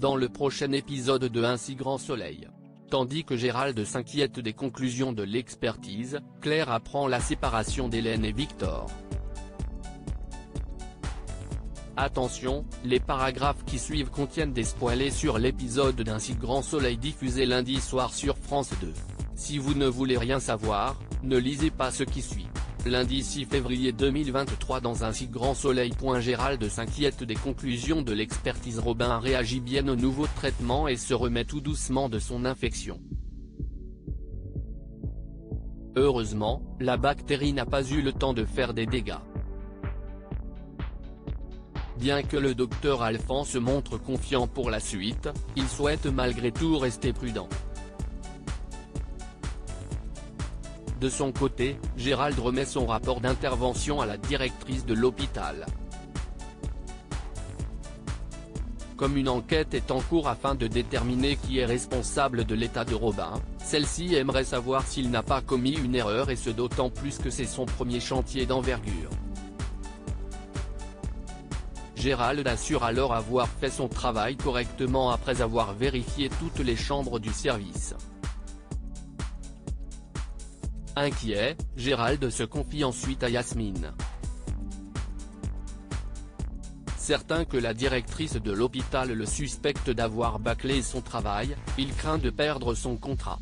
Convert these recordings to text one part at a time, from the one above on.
dans le prochain épisode de Un si grand soleil. Tandis que Gérald s'inquiète des conclusions de l'expertise, Claire apprend la séparation d'Hélène et Victor. Attention, les paragraphes qui suivent contiennent des spoilers sur l'épisode d'Un si grand soleil diffusé lundi soir sur France 2. Si vous ne voulez rien savoir, ne lisez pas ce qui suit. Lundi 6 février 2023 dans Un si grand soleil. Gérald s'inquiète des conclusions de l'expertise. Robin réagit bien au nouveau traitement et se remet tout doucement de son infection. Heureusement, la bactérie n'a pas eu le temps de faire des dégâts. Bien que le docteur Alphand se montre confiant pour la suite, il souhaite malgré tout rester prudent. De son côté, Gérald remet son rapport d'intervention à la directrice de l'hôpital. Comme une enquête est en cours afin de déterminer qui est responsable de l'état de Robin, celle-ci aimerait savoir s'il n'a pas commis une erreur, et ce d'autant plus que c'est son premier chantier d'envergure. Gérald assure alors avoir fait son travail correctement après avoir vérifié toutes les chambres du service. Inquiet, Gérald se confie ensuite à Yasmine. Certain que la directrice de l'hôpital le suspecte d'avoir bâclé son travail, il craint de perdre son contrat.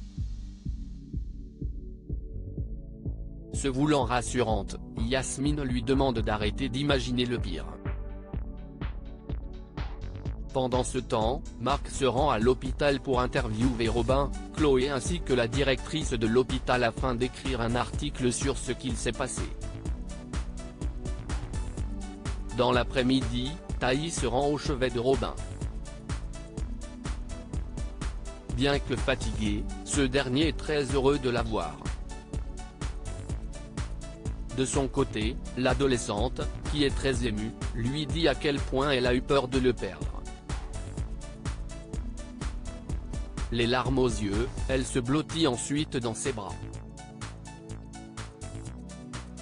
Se voulant rassurante, Yasmine lui demande d'arrêter d'imaginer le pire. Pendant ce temps, Marc se rend à l'hôpital pour interviewer Robin, Chloé ainsi que la directrice de l'hôpital afin d'écrire un article sur ce qu'il s'est passé. Dans l'après-midi, Taï se rend au chevet de Robin. Bien que fatigué, ce dernier est très heureux de la voir. De son côté, l'adolescente, qui est très émue, lui dit à quel point elle a eu peur de le perdre. Les larmes aux yeux, elle se blottit ensuite dans ses bras.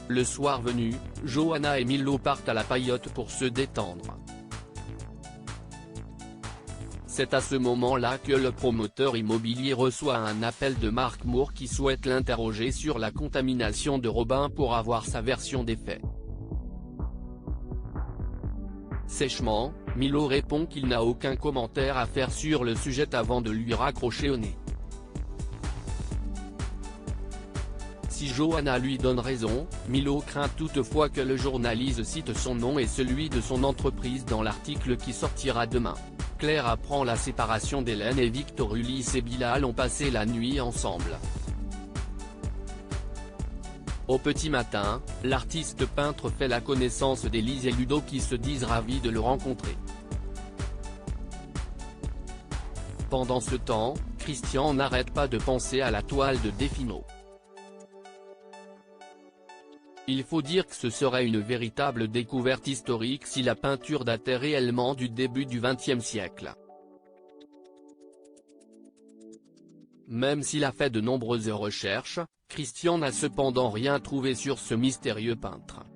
Le soir venu, Johanna et Milo partent à la paillote pour se détendre. C'est à ce moment-là que le promoteur immobilier reçoit un appel de Marc Moore qui souhaite l'interroger sur la contamination de Robin pour avoir sa version des faits. Sèchement, Milo répond qu'il n'a aucun commentaire à faire sur le sujet avant de lui raccrocher au nez. Si Johanna lui donne raison, Milo craint toutefois que le journaliste cite son nom et celui de son entreprise dans l'article qui sortira demain. Claire apprend la séparation d'Hélène et Victor. Ulysse et Bilal ont passé la nuit ensemble. Au petit matin, l'artiste peintre fait la connaissance d'Élise et Ludo qui se disent ravis de le rencontrer. Pendant ce temps, Christian n'arrête pas de penser à la toile de Defino. Il faut dire que ce serait une véritable découverte historique si la peinture datait réellement du début du XXe siècle. Même s'il a fait de nombreuses recherches, Christian n'a cependant rien trouvé sur ce mystérieux peintre.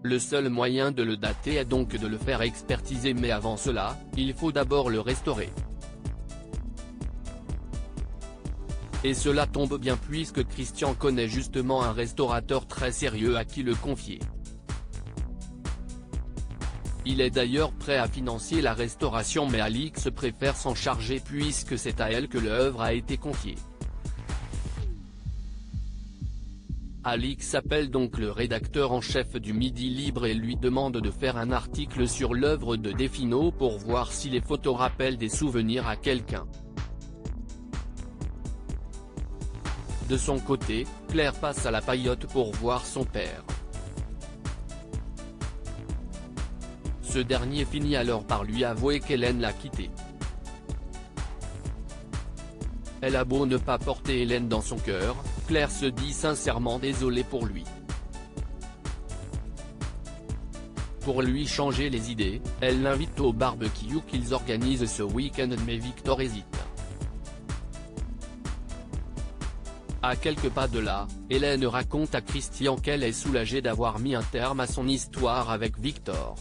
Le seul moyen de le dater est donc de le faire expertiser, mais avant cela, il faut d'abord le restaurer. Et cela tombe bien puisque Christian connaît justement un restaurateur très sérieux à qui le confier. Il est d'ailleurs prêt à financer la restauration, mais Alix préfère s'en charger puisque c'est à elle que l'œuvre a été confiée. Alix appelle donc le rédacteur en chef du Midi Libre et lui demande de faire un article sur l'œuvre de Defino pour voir si les photos rappellent des souvenirs à quelqu'un. De son côté, Claire passe à la paillote pour voir son père. Ce dernier finit alors par lui avouer qu'Hélène l'a quitté. Elle a beau ne pas porter Hélène dans son cœur, Claire se dit sincèrement désolée pour lui. Pour lui changer les idées, elle l'invite au barbecue qu'ils organisent ce week-end, mais Victor hésite. À quelques pas de là, Hélène raconte à Christian qu'elle est soulagée d'avoir mis un terme à son histoire avec Victor.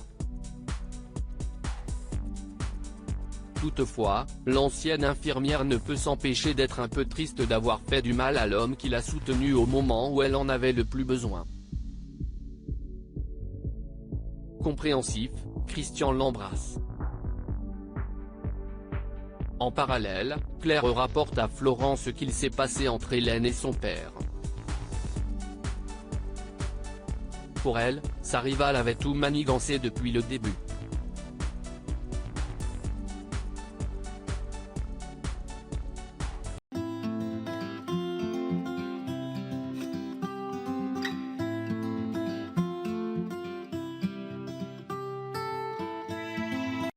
Toutefois, l'ancienne infirmière ne peut s'empêcher d'être un peu triste d'avoir fait du mal à l'homme qui l'a soutenue au moment où elle en avait le plus besoin. Compréhensif, Christian l'embrasse. En parallèle, Claire rapporte à Florent ce qu'il s'est passé entre Hélène et son père. Pour elle, sa rivale avait tout manigancé depuis le début.